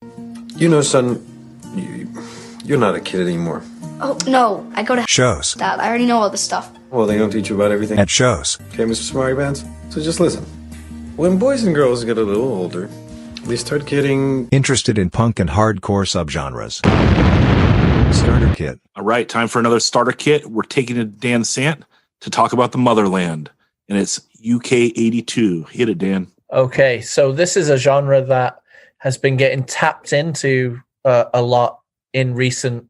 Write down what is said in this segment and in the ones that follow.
You know, son, you're not a kid anymore. Oh, no, I go to Shows. Dad. I already know all this stuff. Well, they don't teach you about everything. At shows. Okay, Mr. Smarty Pants? So just listen. When boys and girls get a little older, they start getting Interested in punk and hardcore subgenres. Starter kit. All right, time for another starter kit. We're taking to Dan Sant to talk about the motherland, and it's UK82. Hit it, Dan. Okay, so this is a genre that has been getting tapped into a lot in recent,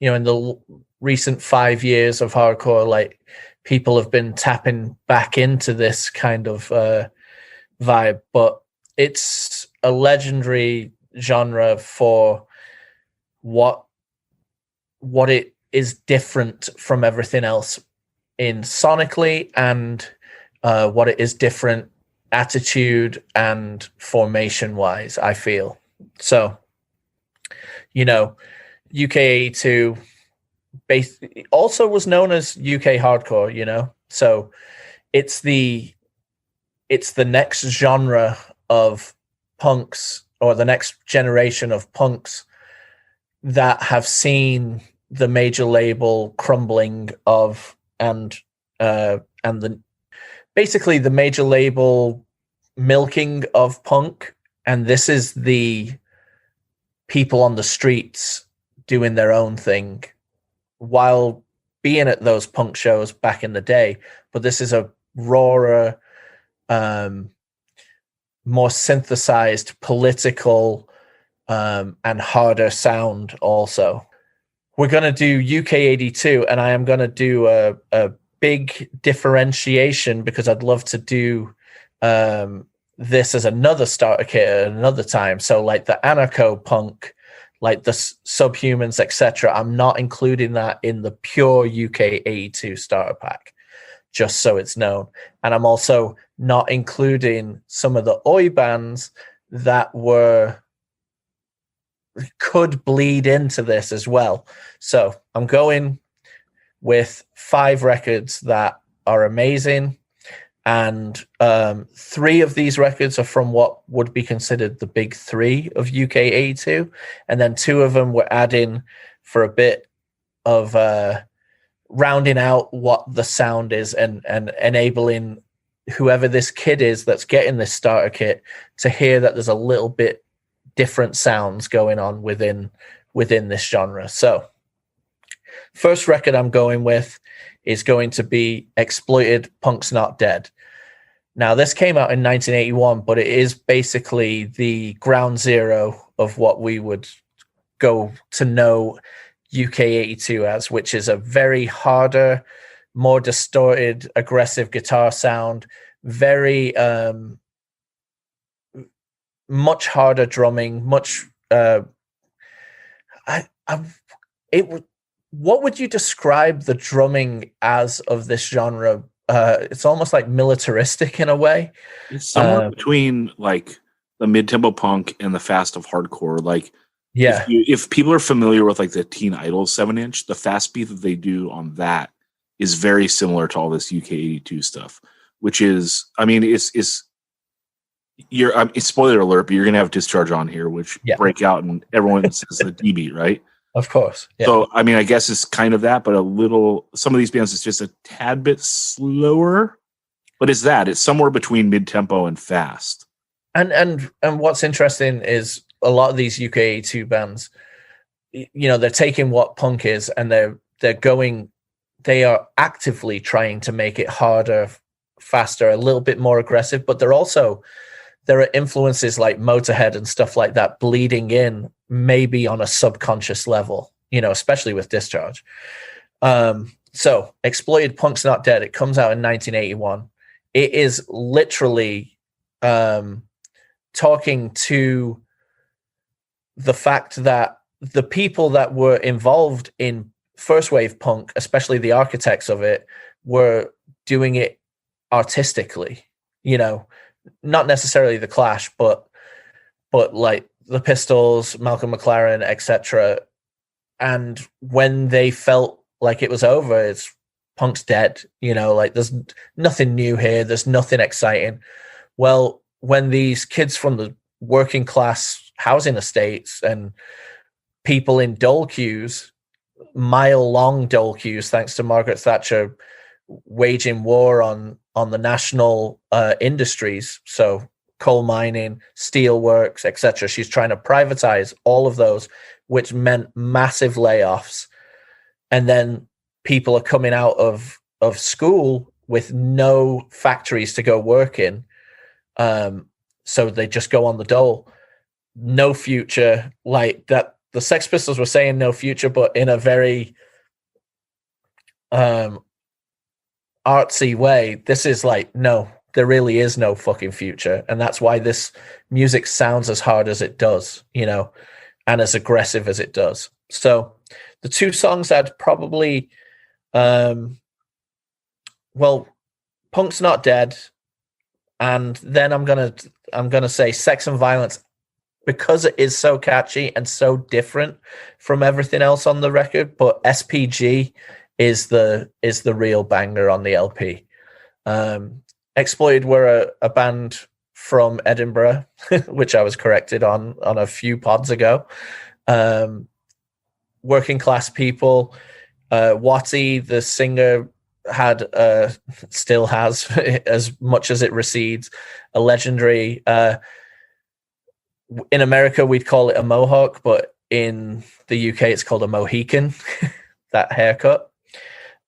in the recent 5 years of hardcore. Like, people have been tapping back into this kind of vibe, but it's a legendary genre for what it is different from everything else in sonically, and what it is different attitude and formation wise, I feel. So, UK82 also was known as UK hardcore, so it's the next genre of punks, or the next generation of punks that have seen the major label crumbling of, and basically the major label milking of punk. And this is the people on the streets doing their own thing while being at those punk shows back in the day. But this is a rawer, more synthesized, political, and harder sound also. We're going to do UK82, and I am going to do a big differentiation, because I'd love to do this as another starter kit at another time. So like the anarcho punk, like the Subhumans, etc., I'm not including that in the pure UK82 starter pack, just so it's known. And I'm also not including some of the oi bands that could bleed into this as well. So I'm going with 5 records that are amazing, and 3 of these records are from what would be considered the big 3 of UK82, and then 2 of them we're adding for a bit of rounding out what the sound is, and enabling whoever this kid is that's getting this starter kit to hear that there's a little bit different sounds going on within this genre. So first record I'm going with is going to be Exploited, Punk's Not Dead. Now, this came out in 1981, but it is basically the ground zero of what we would go to know UK82 as, which is a very harder, more distorted, aggressive guitar sound, very much harder drumming, much what would you describe the drumming as of this genre? It's almost like militaristic in a way. It's somewhere between like the mid-tempo punk and the fast of hardcore. Like, yeah, if people are familiar with like the Teen Idol 7-inch, the fast beat that they do on that is very similar to all this UK82 stuff, which is, I mean, it's spoiler alert, but you're gonna have Discharge on here, which break out and everyone says the D beat, right? Of course. Yeah. So, I mean, I guess it's kind of that, but some of these bands is just a tad bit slower, but it's somewhere between mid-tempo and fast. And what's interesting is a lot of these UK82 bands, they're taking what punk is, and they are actively trying to make it harder, faster, a little bit more aggressive, but there are influences like Motorhead and stuff like that bleeding in, maybe on a subconscious level, especially with Discharge. So Exploited, Punk's Not Dead, it comes out in 1981. It is literally talking to the fact that the people that were involved in first wave punk, especially the architects of it, were doing it artistically, not necessarily the Clash, but like the Pistols, Malcolm McLaren, etc. And when they felt like it was over, it's punk's dead, like there's nothing new here, there's nothing exciting. Well, when these kids from the working class housing estates and people in dole queues, mile-long dole queues, thanks to Margaret Thatcher waging war on the national industries. So coal mining, steel works, etc. She's trying to privatize all of those, which meant massive layoffs. And then people are coming out of school with no factories to go work in. So they just go on the dole. No future, like that. The Sex Pistols were saying no future, but in a very artsy way. This is like, no, there really is no fucking future. And that's why this music sounds as hard as it does, you know, and as aggressive as it does. So the two songs I'd probably, well, Punk's Not Dead, and then I'm gonna say Sex and Violence, because it is so catchy and so different from everything else on the record. But SPG is the real banger on the LP. Exploited were a band from Edinburgh, which I was corrected on a few pods ago. Working class people. Watty, the singer, had still has, as much as it recedes, a legendary. In America, we'd call it a mohawk, but in the UK, it's called a Mohican. That haircut.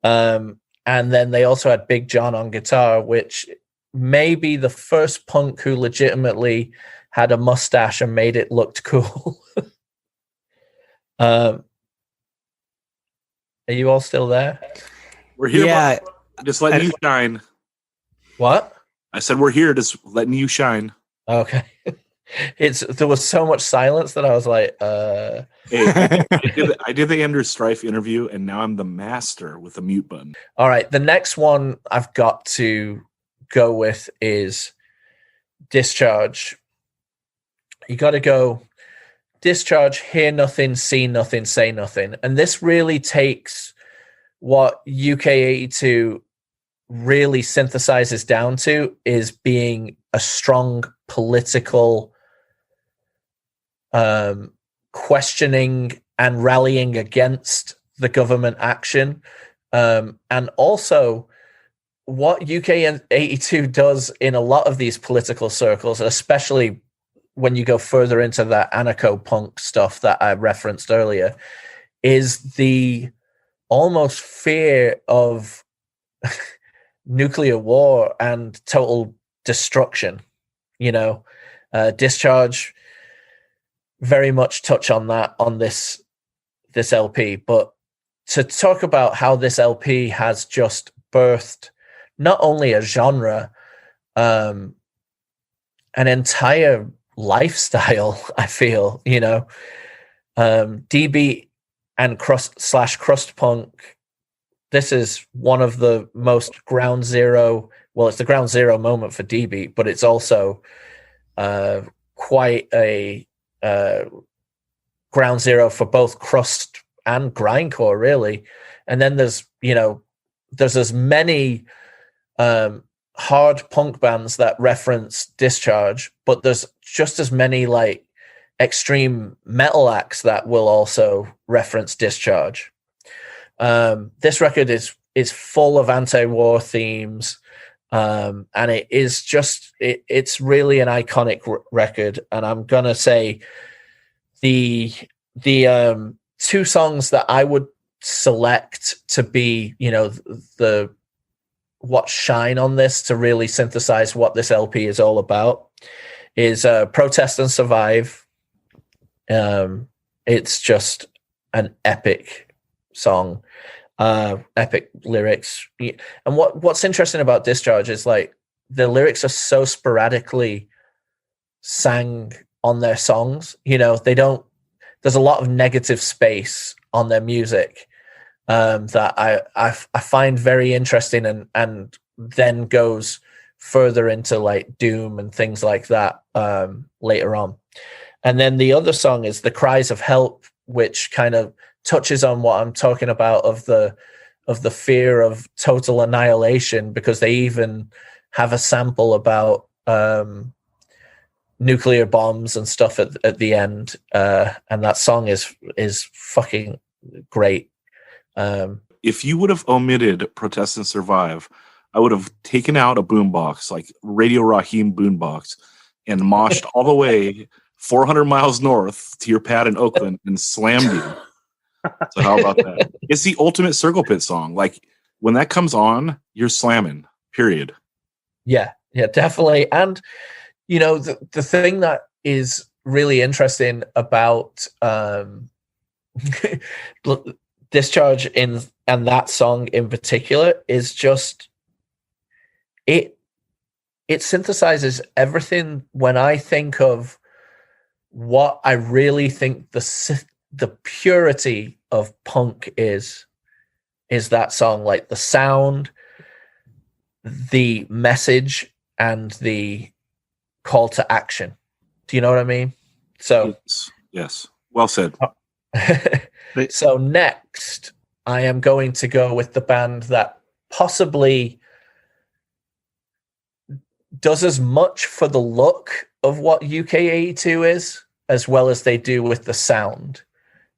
And then they also had Big John on guitar, which may be the first punk who legitimately had a mustache and made it looked cool. Are you all still there? We're here. Yeah. Just letting you shine. What? I said we're here, just letting you shine. Okay. There was so much silence that I was like, Hey, I did the Andrew Strife interview, and now I'm the master with the mute button. All right. The next one I've got to go with is Discharge. You got to go Discharge, hear nothing, see nothing, say nothing. And this really takes what UK82 really synthesizes down to, is being a strong political questioning and rallying against the government action. And also what UK82 does in a lot of these political circles, especially when you go further into that anarcho-punk stuff that I referenced earlier, is the almost fear of nuclear war and total destruction. You know, Discharge very much touch on that on this LP. But to talk about how this LP has just birthed not only a genre, an entire lifestyle, I feel, you know, DB and crust punk. This is one of the most ground zero. Well, it's the ground zero moment for DB, but it's also quite a ground zero for both crust and grindcore, really. And then there's as many hard punk bands that reference Discharge, but there's just as many like extreme metal acts that will also reference Discharge. This record is full of anti-war themes, and it is just it's really an iconic record. And I'm gonna say the two songs that I would select to be, you know, the what shine on this to really synthesize what this LP is all about is Protest and Survive. It's just an epic song, epic lyrics. And what's interesting about Discharge is like the lyrics are so sporadically sang on their songs. You know, there's a lot of negative space on their music that I find very interesting, and then goes further into like doom and things like that later on. And then the other song is The Cries of Help, which kind of touches on what I'm talking about of the fear of total annihilation, because they even have a sample about nuclear bombs and stuff at the end, and that song is fucking great. If you would have omitted Protest and Survive, I would have taken out a boombox, like Radio Raheem boombox, and moshed all the way 400 miles north to your pad in Oakland and slammed you. So how about that? It's the ultimate circle pit song. Like when that comes on, you're slamming, period. Yeah, definitely. And, you know, the thing that is really interesting about Discharge and that song in particular is just it synthesizes everything. When I think of what I really think the purity of punk is that song, like the sound, the message, and the call to action. Do you know what I mean? So yes. Well said. So next, I am going to go with the band that possibly does as much for the look of what UK82 is, as well as they do with the sound.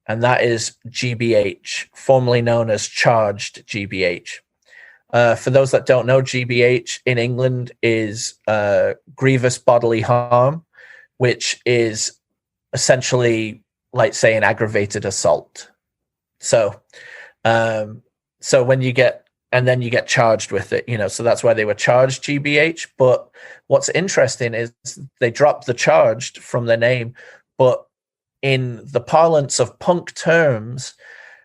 And that is GBH, formerly known as Charged GBH. For those that don't know, GBH in England is grievous bodily harm, which is essentially like say an aggravated assault. So when you get, and then you get charged with it, you know, so that's why they were charged GBH. But what's interesting is they dropped the charged from their name, but in the parlance of punk terms,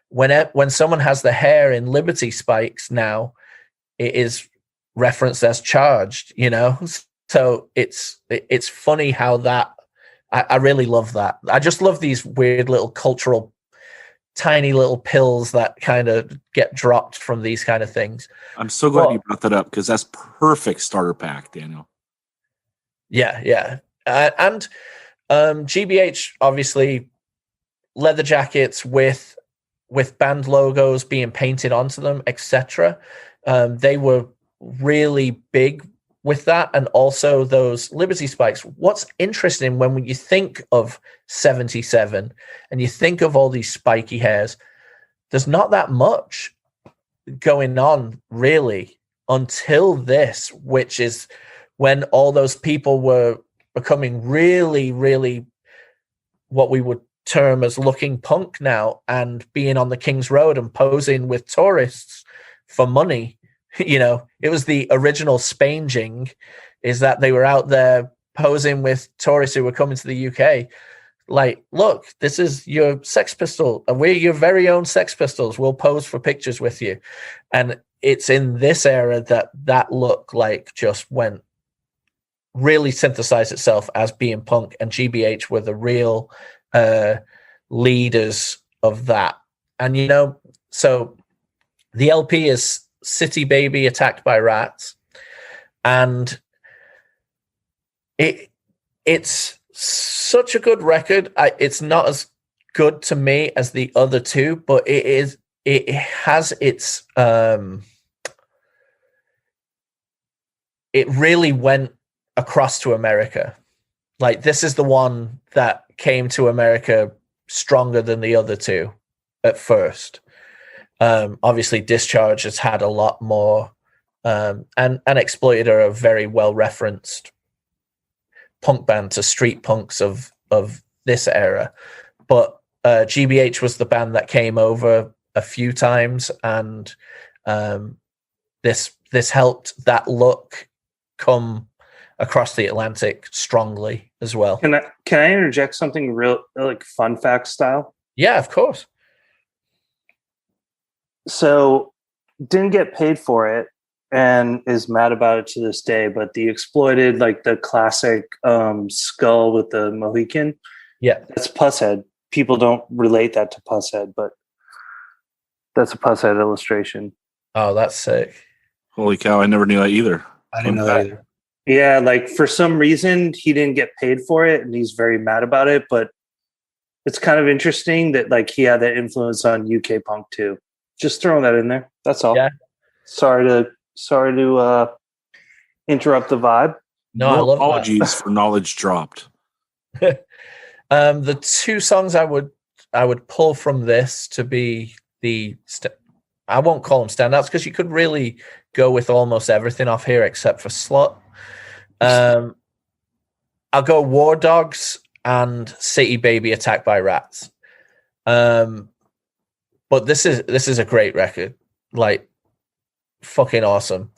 when someone has the hair in Liberty spikes now, it is referenced as charged, you know? So it's funny how that, I really love that. I just love these weird little cultural, tiny little pills that kind of get dropped from these kind of things. I'm so glad you brought that up because that's perfect starter pack, Daniel. Yeah. And GBH, obviously, leather jackets with band logos being painted onto them, etc. They were really big with that, and also those Liberty spikes. What's interesting when you think of 77 and you think of all these spiky hairs, there's not that much going on really until this, which is when all those people were becoming really, really what we would term as looking punk now, and being on the King's Road and posing with tourists for money. You know, it was the original spanging, is that they were out there posing with tourists who were coming to the UK. Like, look, this is your Sex Pistol, and we're your very own Sex Pistols. We'll pose for pictures with you. And it's in this era that look like just went really synthesized itself as being punk, and GBH were the real leaders of that. And, you know, so the LP is City Baby Attacked by Rats, and it's such a good record. It's not as good to me as the other two, but it has its it really went across to America. Like, this is the one that came to America stronger than the other two at first. Obviously, Discharge has had a lot more, and Exploited are a very well referenced punk band to street punks of this era. But GBH was the band that came over a few times, and this helped that look come across the Atlantic strongly as well. Can I interject something real, like fun fact style? Yeah, of course. So didn't get paid for it and is mad about it to this day, but the Exploited, like the classic skull with the Mohican, yeah, that's Pusshead. People don't relate that to Pusshead, but that's a Pusshead illustration. Oh, that's sick. Holy cow, I never knew that either. I didn't know that either. Yeah, like for some reason he didn't get paid for it and he's very mad about it, but it's kind of interesting that like he had that influence on UK punk too. Just throwing that in there. That's all. Yeah. Sorry to interrupt the vibe. No, I love that. Apologies for knowledge dropped. The two songs I would pull from this to be I won't call them standouts because you could really go with almost everything off here except for Slot. I'll go War Dogs and City Baby Attacked by Rats. But this is a great record, like fucking awesome.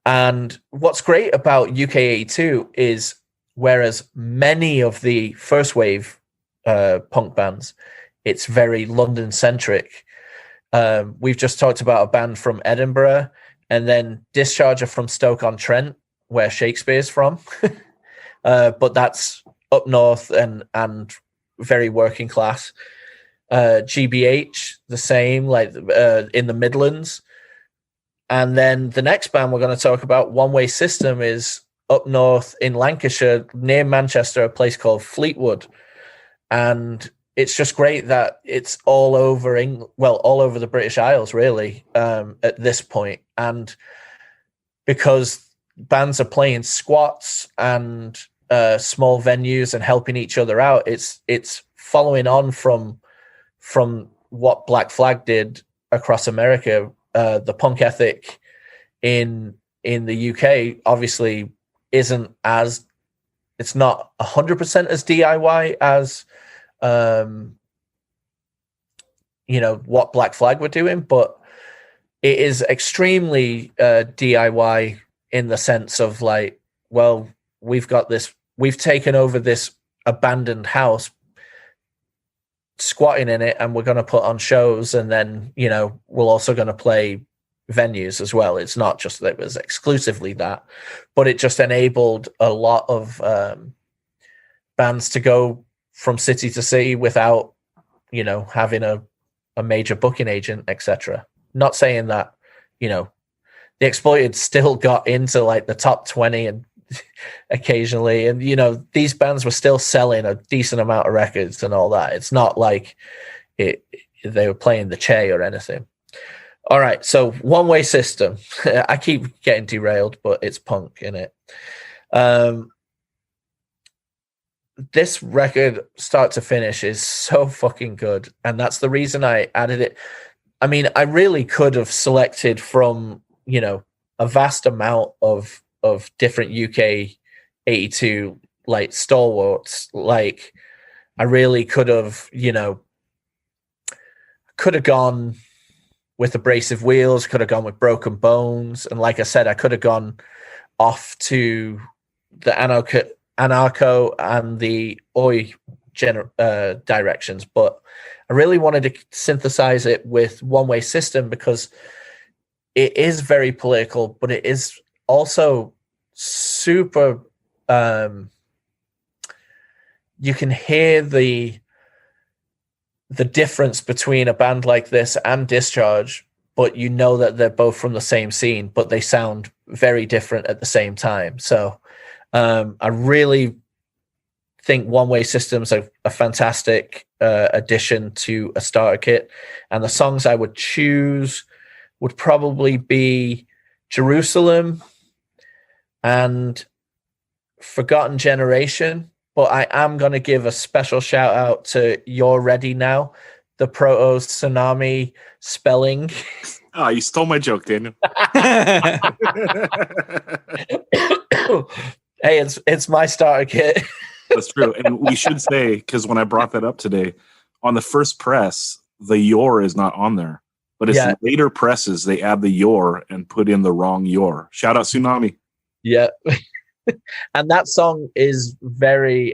And what's great about UK82 is whereas many of the first wave punk bands, it's very London centric. We've just talked about a band from Edinburgh, and then Discharge are from Stoke-on-Trent, where Shakespeare's from. But that's up north and very working class. GBH, the same, like in the Midlands. And then the next band we're going to talk about, One Way System, is up north in Lancashire, near Manchester, a place called Fleetwood. And it's just great that it's all over all over the British Isles, really, at this point. And because bands are playing squats and small venues and helping each other out, it's following on from what Black Flag did across America. The punk ethic in the UK obviously isn't as, it's not 100% as DIY as what Black Flag were doing, but it is extremely DIY in the sense of like, well, we've taken over this abandoned house, squatting in it, and we're going to put on shows, and then we're also going to play venues as well. It's not just that it was exclusively that, but it just enabled a lot of bands to go from city to city without having a major booking agent, etc. Not saying that the Exploited still got into like the top 20 and occasionally, and these bands were still selling a decent amount of records and all that. It's not like they were playing the Che or anything. All right, so One Way System. I keep getting derailed, but it's punk in it. This record, start to finish, is so fucking good, and that's the reason I added it. I mean, I really could have selected from a vast amount of different UK 82 like stalwarts. Like I really could have gone with Abrasive Wheels, could have gone with Broken Bones, and like I said, I could have gone off to the Anarcho and the Oi directions, but I really wanted to synthesize it with One Way System because it is very political, but it is also super you can hear the difference between a band like this and Discharge, but that they're both from the same scene, but they sound very different at the same time. So I really think One Way System's a fantastic addition to a starter kit, and the songs I would choose would probably be Jerusalem and Forgotten Generation, but I am going to give a special shout out to You're Ready Now, the Proto Tsunami spelling. Oh, you stole my joke, Daniel. Hey, it's my starter kit. That's true. And we should say, because when I brought that up today, on the first press, the your is not on there. But it's later presses, they add the your and put in the wrong your. Shout out Tsunami. Yeah. And that song is very,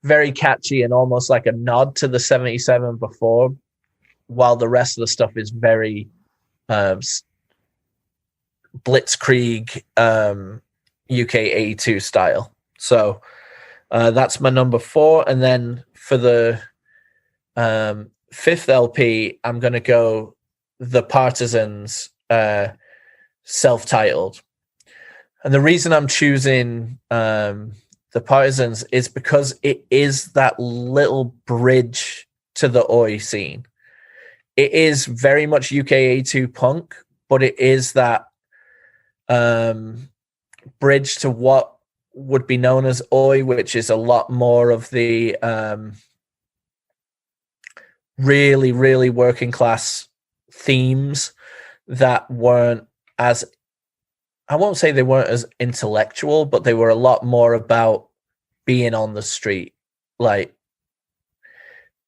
very catchy and almost like a nod to the 77 before, while the rest of the stuff is very Blitzkrieg UK 82 style. So that's my number 4. And then for the fifth LP, I'm going to go The Partisans, self-titled. And the reason I'm choosing The Partisans is because it is that little bridge to the Oi scene. It is very much UK 82 punk, but it is that bridge to what would be known as Oi, which is a lot more of the really, really working class themes that weren't as, I won't say they weren't as intellectual, but they were a lot more about being on the street, like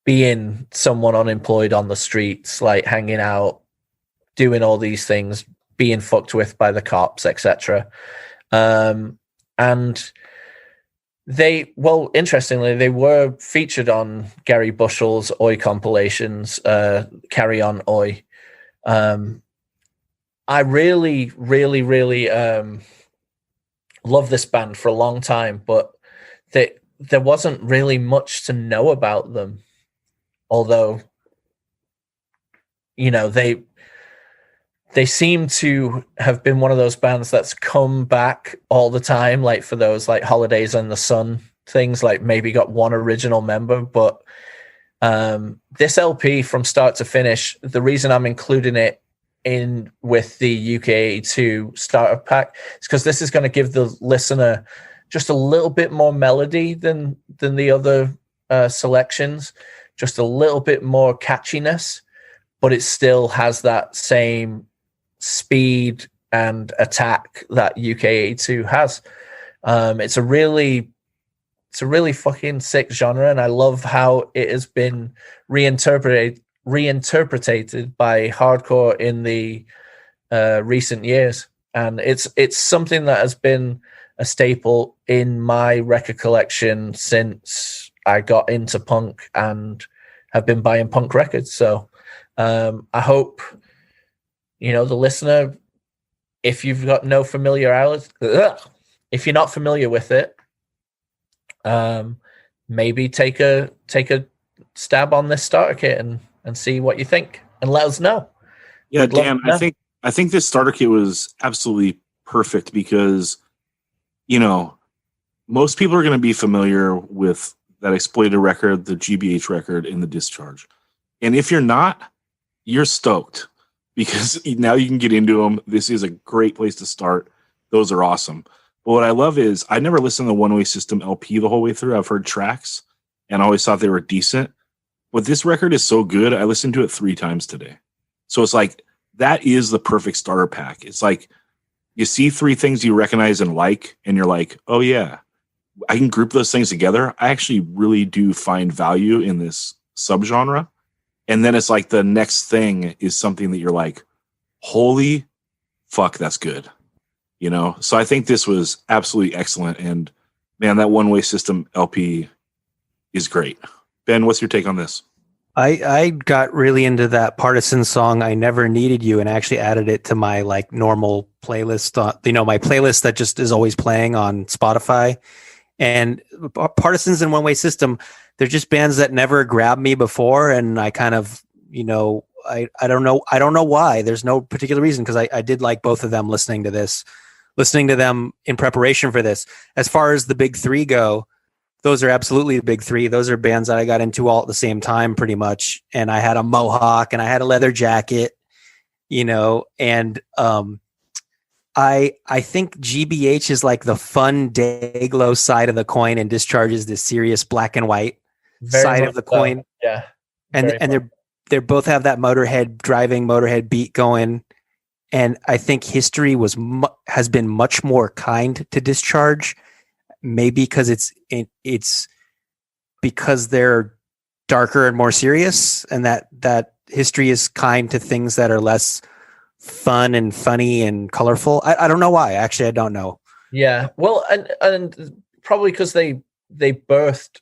being someone unemployed on the streets, like hanging out, doing all these things, being fucked with by the cops, etc. And they, well, interestingly, they were featured on Gary Bushell's Oi compilations, Carry On Oi. I really, really, really love this band for a long time, but there wasn't really much to know about them. Although, you know, they seem to have been one of those bands that's come back all the time, like for those like Holidays in the Sun things, like maybe got one original member. But this LP from start to finish, the reason I'm including it in with the UK82 starter pack is because this is going to give the listener just a little bit more melody than the other selections, just a little bit more catchiness, but it still has that same speed and attack that UK82 has. It's a really fucking sick genre, and I love how it has been reinterpreted by hardcore in the recent years, and it's something that has been a staple in my record collection since I got into punk and have been buying punk records. So I hope, you know, the listener, if you've got no familiarity, if you're not familiar with it, maybe take a stab on this starter kit and see what you think and let us know. Yeah, Dan, I think this starter kit was absolutely perfect because, you know, most people are going to be familiar with that Exploited record, the GBH record, and the Discharge. And if you're not, you're stoked because now you can get into them. This is a great place to start. Those are awesome. But what I love is I never listened to the One Way System LP the whole way through. I've heard tracks and I always thought they were decent. But this record is so good, I listened to it 3 times today. So it's like, that is the perfect starter pack. It's like, you see 3 things you recognize and like, and you're like, oh yeah, I can group those things together. I actually really do find value in this subgenre. And then it's like the next thing is something that you're like, holy fuck, that's good. You know? So I think this was absolutely excellent. And man, that One Way System LP is great. Ben, what's your take on this? I got really into that Partisan song, I Never Needed You, and actually added it to my like normal playlist, my playlist that just is always playing on Spotify. And Partisans and One Way System, they're just bands that never grabbed me before. And I kind of, I don't know why. There's no particular reason, because I did like both of them listening to them in preparation for this. As far as the big 3 go, those are absolutely the big 3. Those are bands that I got into all at the same time, pretty much. And I had a mohawk and I had a leather jacket, and I think GBH is like the fun Dayglow side of the coin, and Discharge is the serious black and white side of the coin. Yeah. And they both have that Motorhead beat going. And I think history has been much more kind to Discharge. Maybe because it's because they're darker and more serious, and that history is kind to things that are less fun and funny and colorful. I don't know why. Actually, I don't know. Yeah, well, and probably because they birthed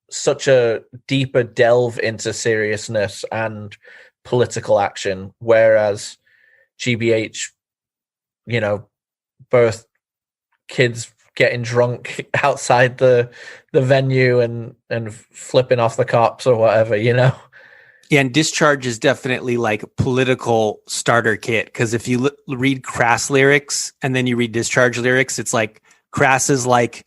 such a deeper delve into seriousness and political action, whereas GBH, birthed kids getting drunk outside the venue and flipping off the cops or whatever, Yeah, and Discharge is definitely like political starter kit, because if you read Crass lyrics and then you read Discharge lyrics, it's like Crass is like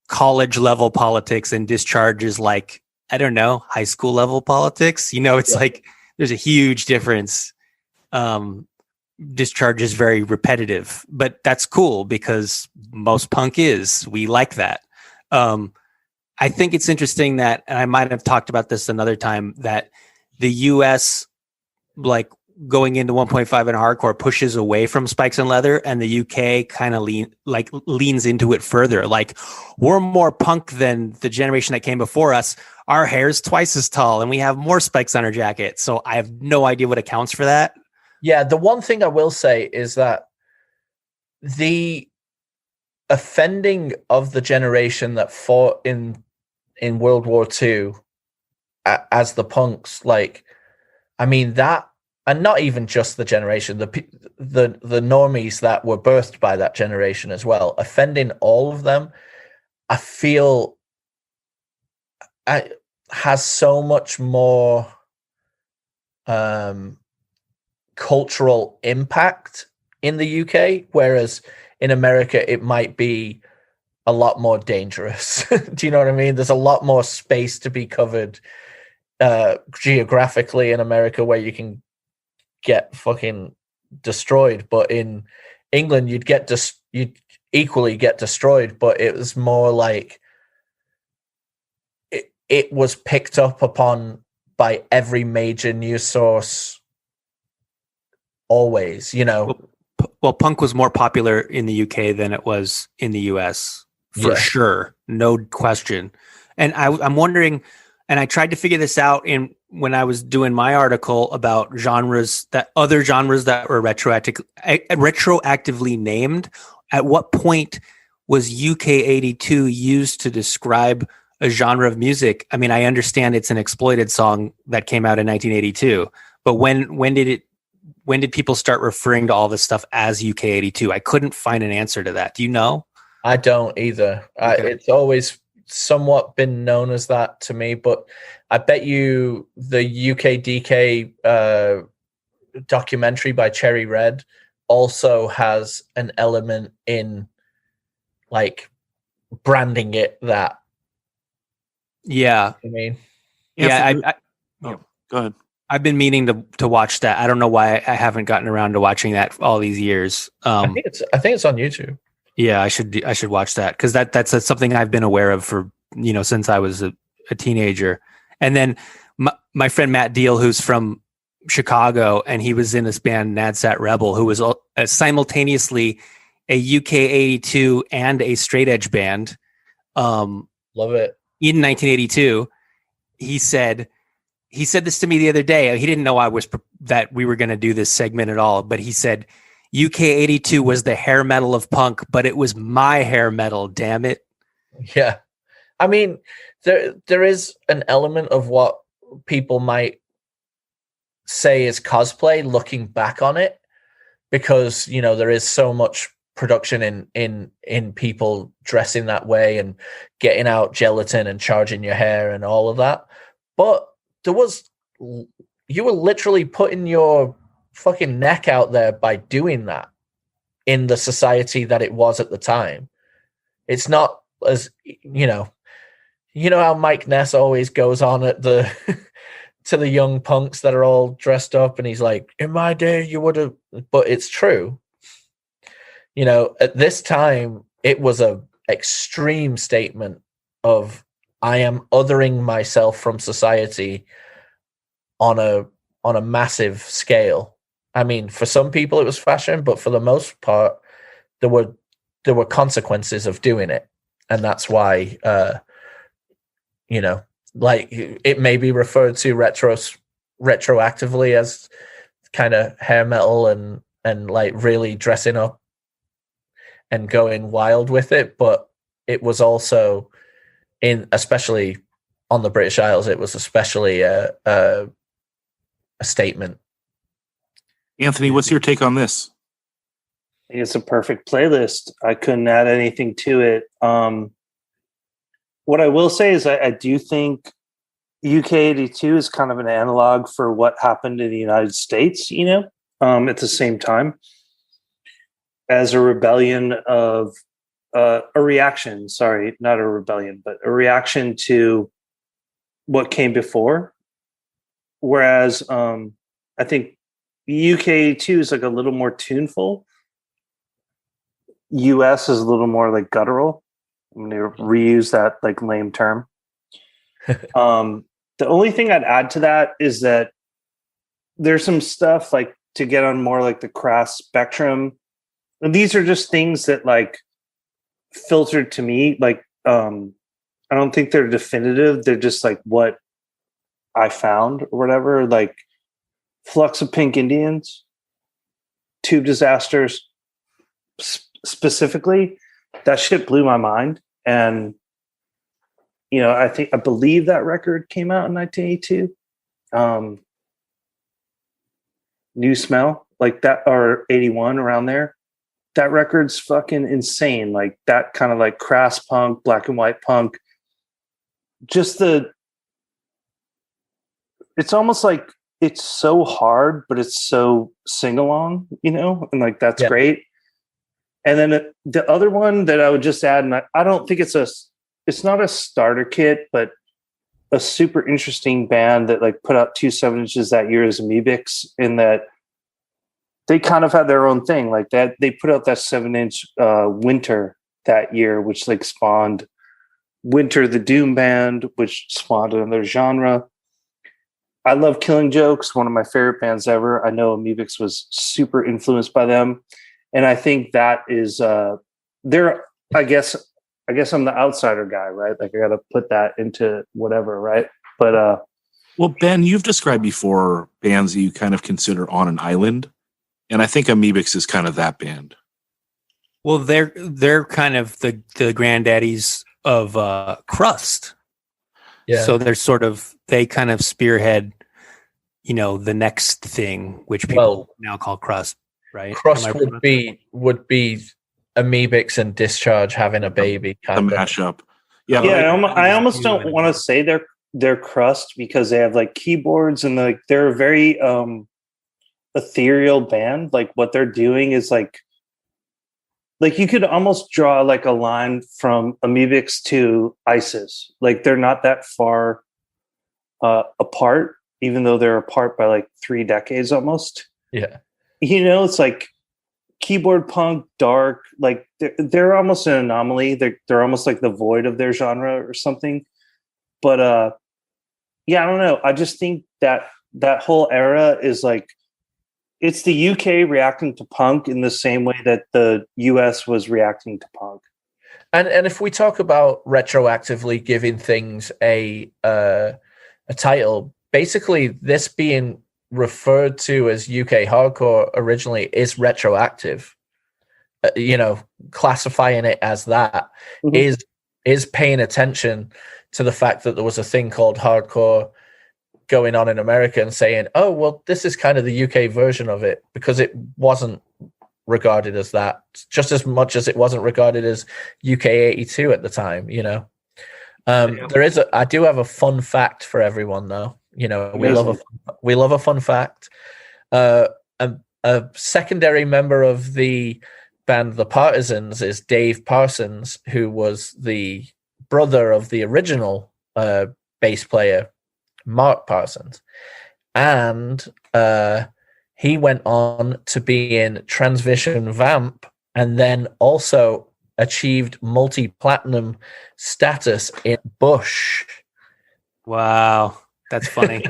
college level politics and Discharge is like, I don't know, high school level politics. It's like there's a huge difference. Discharge is very repetitive, but that's cool because most punk is. We like that. I think it's interesting that, and I might have talked about this another time, that the US, like going into 1.5 and hardcore, pushes away from spikes and leather, and the UK kind of leans into it further. Like, we're more punk than the generation that came before us. Our hair's twice as tall, and we have more spikes on our jacket. So I have no idea what accounts for that. Yeah, the one thing I will say is that the offending of the generation that fought in World War II as the punks, like, I mean that, and not even just the generation, the normies that were birthed by that generation as well, offending all of them, I feel has so much more cultural impact in the UK, whereas in America it might be a lot more dangerous. Do you know what I mean? There's a lot more space to be covered geographically in America where you can get fucking destroyed, but in England you'd equally get destroyed, but it was more like it was picked up upon by every major news source always, you know. Well, punk was more popular in the UK than it was in the US, for sure, no question. And I'm wondering, and I tried to figure this out when I was doing my article about other genres that were retroactively named. At what point was UK82 used to describe a genre of music? I mean, I understand it's an exploited song that came out in 1982, but when did people start referring to all this stuff as UK82? I couldn't find an answer to that. Do you know? I don't either. Okay. It's always somewhat been known as that to me, but I bet you the UKDK documentary by Cherry Red also has an element in like branding it that. Yeah. I mean, yeah. Go ahead. I've been meaning to watch that. I don't know why I haven't gotten around to watching that all these years. I think it's on YouTube. Yeah, I should watch that because that's something I've been aware of for since I was a teenager. And then my friend Matt Deal, who's from Chicago, and he was in this band Nadsat Rebel, who was simultaneously a UK82 and a straight edge band. Love it. In 1982, he said this to me the other day. He didn't know that we were going to do this segment at all, but he said UK82 was the hair metal of punk, but it was my hair metal. Damn it. Yeah. I mean, there is an element of what people might say is cosplay looking back on it, because, there is so much production in people dressing that way and getting out gelatin and charging your hair and all of that. But you were literally putting your fucking neck out there by doing that in the society that it was at the time. It's not as, how Mike Ness always goes on at the to the young punks that are all dressed up, and he's like, in my day you would have, but it's true. At this time it was a extreme statement of, I am othering myself from society on a massive scale. I mean, for some people it was fashion, but for the most part, there were consequences of doing it, and that's why, like it may be referred to retroactively as kind of hair metal and like really dressing up and going wild with it, but it was also especially on the British Isles, it was especially a statement. Anthony, what's your take on this? I think it's a perfect playlist. I couldn't add anything to it. What I will say is I do think UK82 is kind of an analog for what happened in the United States, at the same time, as a rebellion of a reaction, sorry, not a rebellion, but a reaction to what came before. Whereas I think UK82 is like a little more tuneful. US is a little more like guttural. I'm going to reuse that like lame term. The only thing I'd add to that is that there's some stuff like to get on more like the crass spectrum. And these are just things that like filtered to me. Like, I don't think they're definitive. They're just like what I found or whatever. Like Flux of Pink Indians, Tube Disasters, specifically, that shit blew my mind. And I believe that record came out in 1982. New Smell, like that, or 81, around there. That record's fucking insane. Like that kind of like crass punk, black and white punk. Just it's almost like it's so hard, but it's so sing along, and like that's great. And then the other one that I would just add, and I don't think it's not a starter kit, but a super interesting band that like put out 2 7-inches that year is Amoebics, in that they kind of had their own thing like that. They put out that 7-inch Winter that year, which like spawned Winter the Doom Band, which spawned another genre. I love Killing Jokes, one of my favorite bands ever. I know Amoebics was super influenced by them. And I think that is I guess I'm the outsider guy, right? Like I got to put that into whatever, right? But well, Ben, you've described before bands that you kind of consider on an island, and I think Amoebics is kind of that band. Well, they're kind of the granddaddies of crust. Yeah. So they kind of spearhead, the next thing, which people now call crust, right? Crust would be Amoebics and Discharge having a baby. The mashup. Yeah. I almost don't want to say they're crust because they have like keyboards and like they're a very ethereal band. Like what they're doing is like you could almost draw like a line from Amoebics to ISIS. Like they're not that far apart, even though they're apart by like 3 decades almost. Yeah. It's like keyboard punk, dark, like they're almost an anomaly. They're almost like the void of their genre or something. But I don't know. I just think that whole era is like, it's the UK reacting to punk in the same way that the US was reacting to punk. And if we talk about retroactively giving things a title, basically this being referred to as UK hardcore originally is retroactive. Classifying it as that is paying attention to the fact that there was a thing called hardcore going on in America and saying, oh, well, this is kind of the UK version of it, because it wasn't regarded as that just as much as it wasn't regarded as UK82 at the time, I do have a fun fact for everyone though. We love a fun fact. A secondary member of the band The Partisans is Dave Parsons, who was the brother of the original bass player Mark Parsons, and he went on to be in Transvision Vamp, and then also achieved multi-platinum status in Bush. Wow, that's funny.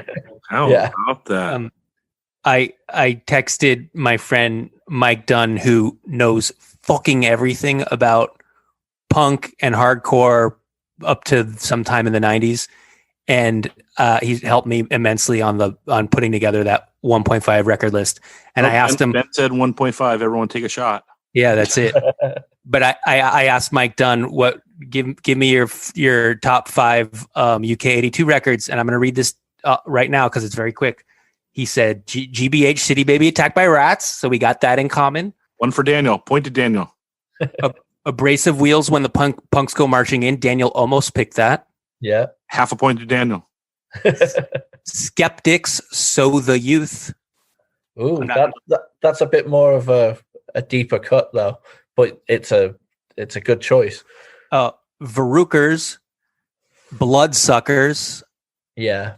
How about that? I texted my friend Mike Dunn, who knows fucking everything about punk and hardcore up to sometime in the 90s. And he helped me immensely on putting together that 1.5 record list. And I asked him. Ben said 1.5. Everyone take a shot. Yeah, that's it. But I asked Mike Dunn, give me your top 5 UK82 records, and I'm going to read this right now because it's very quick. He said GBH, City Baby, Attacked by Rats. So we got that in common. One for Daniel. Point to Daniel. Abrasive Wheels, When the Punks Go Marching In. Daniel almost picked that. Yeah. Half a point to Daniel. Skeptics, So the Youth. Ooh, that's a bit more of a deeper cut though, but it's a good choice. Verruchers, Bloodsuckers. Yeah.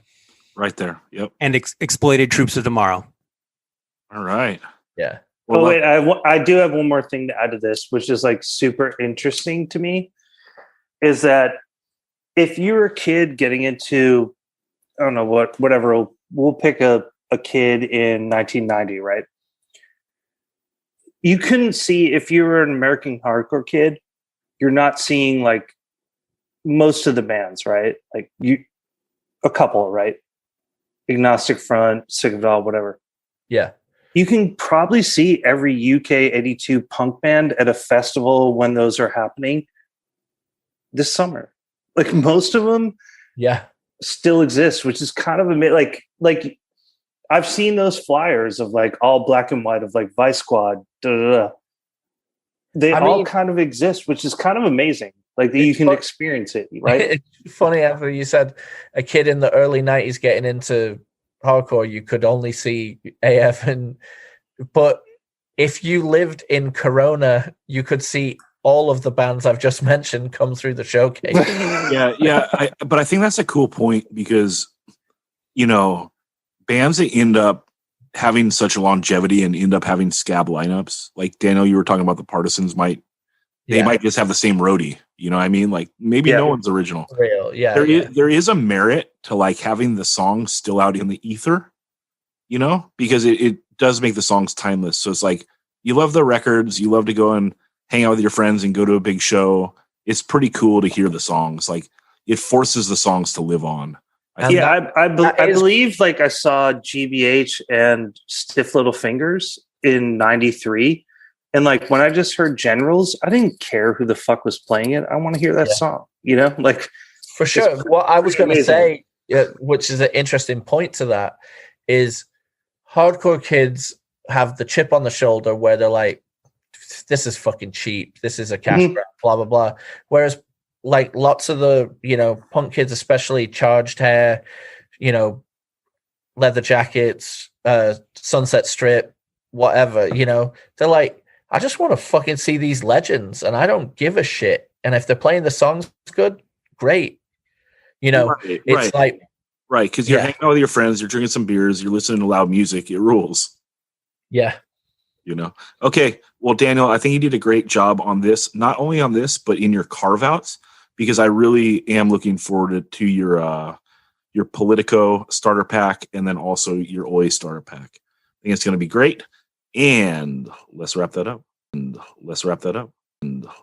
Right there. Yep. And Exploited Troops of Tomorrow. All right. Yeah. Well, Oh wait, I do have one more thing to add to this, which is like super interesting to me, is that if you're a kid getting into, I don't know whatever, we'll pick a kid in 1990, right? You couldn't see, if you were an American hardcore kid, you're not seeing like most of the bands, right? Like a couple, right? Agnostic Front, Sick of It All, whatever. Yeah. You can probably see every UK82 punk band at a festival when those are happening this summer. Like most of them Yeah. still exist, which is kind of like I've seen those flyers of like all black and white of like Vice Squad. They all kind of exist, which is kind of amazing. Like that you can experience it, right? It's funny after you said a kid in the early 90s getting into hardcore, you could only see AF, but if you lived in Corona, you could see all of the bands I've just mentioned come through the showcase. yeah. But I think that's a cool point because, you know, bands that end up having such longevity and end up having scab lineups, like Daniel, you were talking about the Partisans might just have the same roadie. You know what I mean? Like maybe no one's original. Real, yeah. There is a merit to like having the song still out in the ether, you know, because it does make the songs timeless. So it's like you love the records, you love to go and hang out with your friends and go to a big show. It's pretty cool to hear the songs. Like it forces the songs to live on. I believe like I saw GBH and Stiff Little Fingers in '93. And like when I just heard Generals, I didn't care who the fuck was playing it. I want to hear that song, you know, like for sure. What I was going to say, which is an interesting point to that, is hardcore kids have the chip on the shoulder where they're like, this is fucking cheap. This is a cash grab, blah, blah, blah. Whereas like lots of the, you know, punk kids, especially Charged Hair, you know, Leather Jackets, Sunset Strip, whatever, you know, they're like, I just want to fucking see these legends and I don't give a shit. And if they're playing the songs good, great. You know, it's like. Right. Because you're hanging out with your friends, you're drinking some beers, you're listening to loud music. It rules. Yeah. You know? Okay. Well, Daniel, I think you did a great job on this, not only on this, but in your carve outs, because I really am looking forward to your Politico starter pack and then also your Oi starter pack. I think it's going to be great. And let's wrap that up.